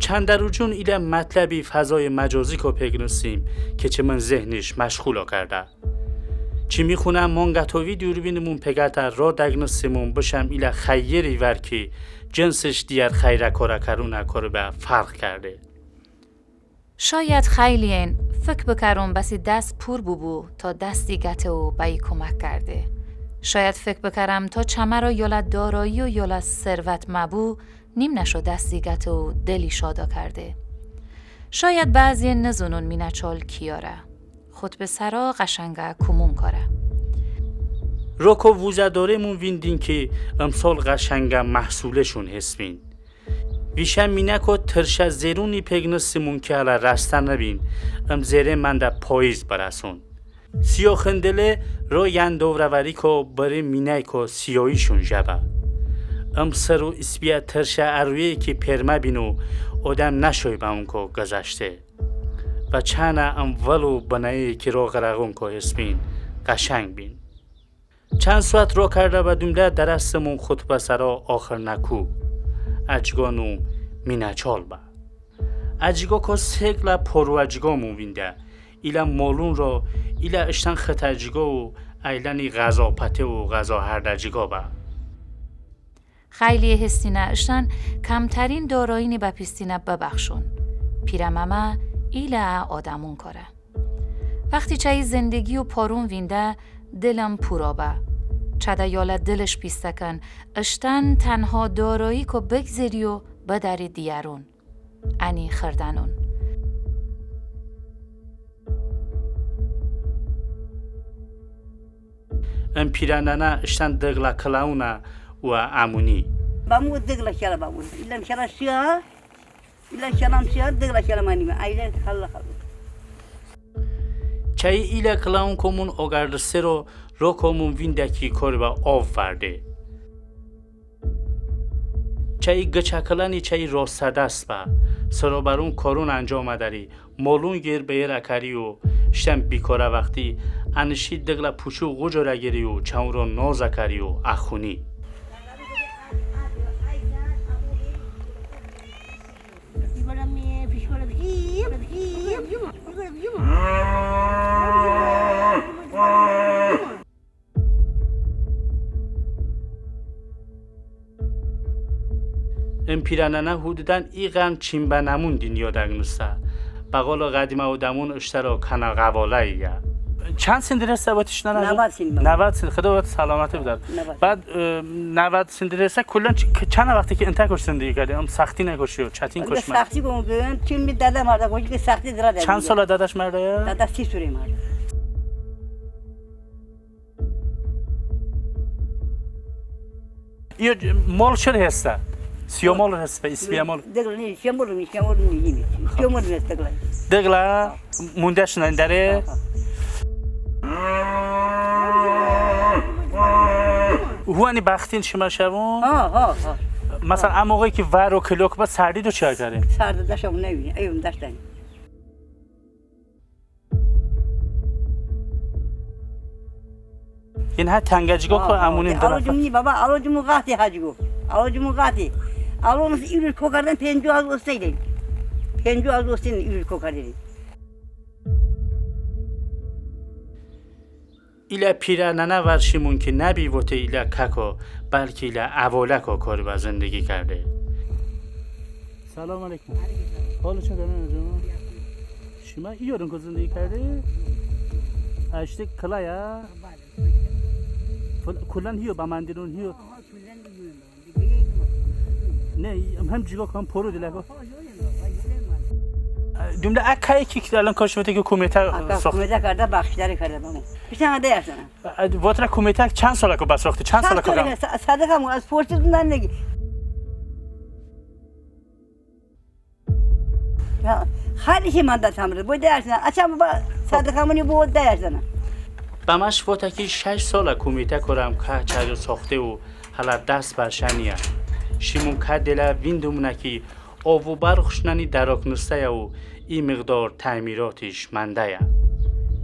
چند دروجون ایله مطلبی فضای مجازی که پگنسیم که چه من ذهنش مشغولا کرده. چی میخونم مانگتاوی دوربینمون پگتر را دگنسیمون بشم ایله خیری ور که جنسش دیگر خیره کاره کرونه کاره به فرق کرده. شاید خیلی این فکر بکرم بسی دست پور بو تا دستی گته و بایی کمک کرده. شاید فکر بکرم تا چمه را یولت دارایی و یولت ثروت مبو نیم نشو دستی گته و دلی شادا کرده. شاید بعضی نزونون مینچال کیاره. خود به سرا قشنگه کمون کاره. روکو ووزه داره مون ویندین که امسال قشنگه محصولشون حسبین. ویشم مینکو ترشه زیرونی پگنسیمون که حالا رستن نبین زیره من در پاییز برسون. سیاخندله رو یندوروری که بره مینه که سیاهیشون جبه. سر و اسبیه ترشه ارویه که پرمه بینو آدم نشوی به اون که گذشته. و چانه ولو بنایی که رو غرقون که حسبین قشنگ بین. چند ساعت رو کرده و دومده درستمون خطبه سرا آخر نکو. اجگانو مینچال با. اجگا که سگل پرو اجگا موینده. ایلا مالون را ایلا اشتن خط اجگا و ایلانی غذا پته و غذا هرد اجگا با. خیلی هستینه اشتن کمترین دارایینی با پیستینه ببخشون. پیرممه ایلا آدمون کاره. وقتی چای زندگی و پارون وینده دلم پورابه. چده یاله دلش پیستکن اشتن تنها دارایی که بگذری و بداری دیارون. انی خردنون. ام پیرانه اشتن دگلا کلاونه و امونی. بامو دگلا شلا بامو. ایلام شلا شیا. ایلام شلام شیا دگلا شلا مانیم. ایله خلا. چای ایله کلاون کمون آگردسته رو کمون ویندکی کار با آف ورده. چای گچکلانی چای راستده است با. سرابرون کارون انجام داری. مالون گیر به رکاری و شتم بیکاره وقتی انشی دگلا پوچو گوجر گیری و چون رو نازکاری و اخونی. ام پیرانه حدوداً ایغم چین به نمون دنیا دگنسته. بقال قدیم آدمون اشترا کنه قواله یا. چند سندره سباتش نه؟ 90 سند. 90 سند. خدا وقت سلامتی بدار. بعد 90 سندره سه کلا چند وقتی که انتها کش زندگی کردی؟ ام سختی نکشی چتین کش مرد. سختی کم کن. چون می داده مرد کوچیک سختی داره. چند سال داداش مرده؟ داده 30 سوری مرد. یه مال چه هسته؟ سیامال هست به اسمی مال. دگلا نی سیامال نی. سیامال نیست دگلا. دگلا موندهش نداره. هوانی بختین شما شوون؟ ها. مثلا اون موقعی که ور و کلوک با سردی دو چیکار کردیم؟ سرد داشتم نمی‌بینی. ایوم داشتم. این ها تنگجگو که امونیم دارن. آلوجمونی بابا آلوجمون قاطی هاجگو. آلوجمون قاطی. آلومس ایرل کوکردن 50 از وستیدی. 50 از وستین ایرل کوکردی. ایلا پیرانه ورشیمون که نبی وته ایلا ککو بلکه ایلا اولکو کار با زندگی کرده. سلام علیکم. حالا چه دارن جون؟ شما ایورن که زندگی کرده؟ اشته کلایا؟ کلان هیو با مندیرون هیو. نه هم جیگا کام پرو دیلگو. دومده اکایی که الان کاشمته که کمیته ساخت. کمیته کرده بخشداری کرده بامو. پیشنهاد هستن. واتر کمیته چند ساله که بس ساخته؟ چند ساله که؟ صدقه مو از پورتتون نندگی. خیلی ماده تمرد بود درسن. اچم با صدقه مونی بود درسن. بامش واتکی 6 ساله کمیته کردم که چه ساخته و حالا دست برشانیه. شیمون که دل ویندمونه که آو برخشنانی دراکنسته و این مقدار تعمیراتش منده یا.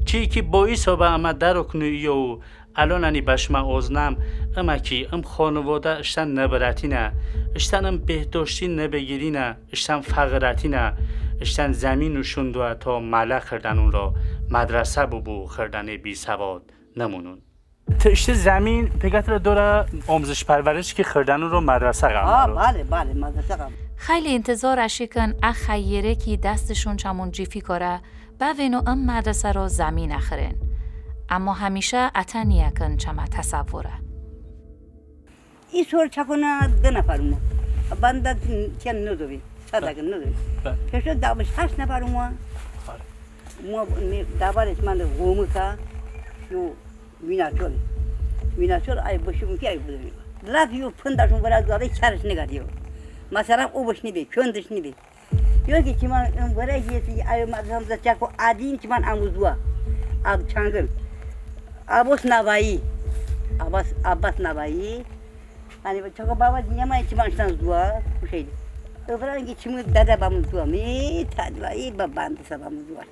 چی که باعث به اما دراکنوی و الان انی بشما ازنم اما کی ام خانواده اشتن نبراتینه اشتن ام بهداشتی نبگیرینه اشتن فقراتینه اشتن زمینشون دو تا مالا کردن اون را مدرسه بو کردن بی سواد نمونون اشت زمین پیگت را دوره آموزش پرورش که کردن اون را مدرسه قبل بله مدرسه قبل خیلی انتظار اشیکن خیره کی دستشون چمون جیفی کاره بوینو ام مدرسه رو زمین اخرین اما همیشه اتنیه کن چما تصوره این سور چکونه 2 نفر ما بنده چند ندوی صدقه ندوی پشت دابش 8 نفر ما دابرش من قومه که یو ویناچور ای باشیم که ای بودیم لاف یو پنداشون برای داره چرش نگردیو مثلا او باش نیبی کندش نیبی یا که چی من برای یه ای مدرسه چکو عادین چی من آموزوا آب چنگل عباس نوایی आणि चको बाबा नियमाची माणसांस दुआ कुठे öbürün geçimi dede babamız dua mi tadvayı babam da sabamız dua.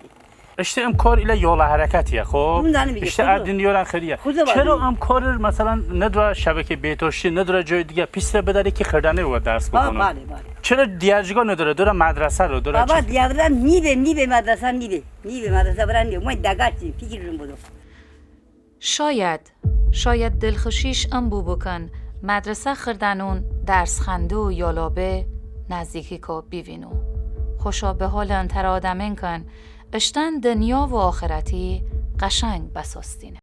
İşte ام کار ile yola hareketiye خب işte ardın diyorlar خیریه چرا ام کار مثلا نداره شبکه بهداشتی نداره جای دیگه پیش بداره که خردانه رو درس بکنه بله چرا دیارجگاه نداره داره مدرسه رو داره بابا دیارdan niye مدرسه niye مدرسه برن niye ما دگاچی فکرشون بود شاید دلخوشیش ام بو بکن مدرسه خردنون درس خنده و یالابه نزدیکی که بیوینو خوشا به حال انتر آدمین کن اشتن دنیا و آخرتی قشنگ بساستینه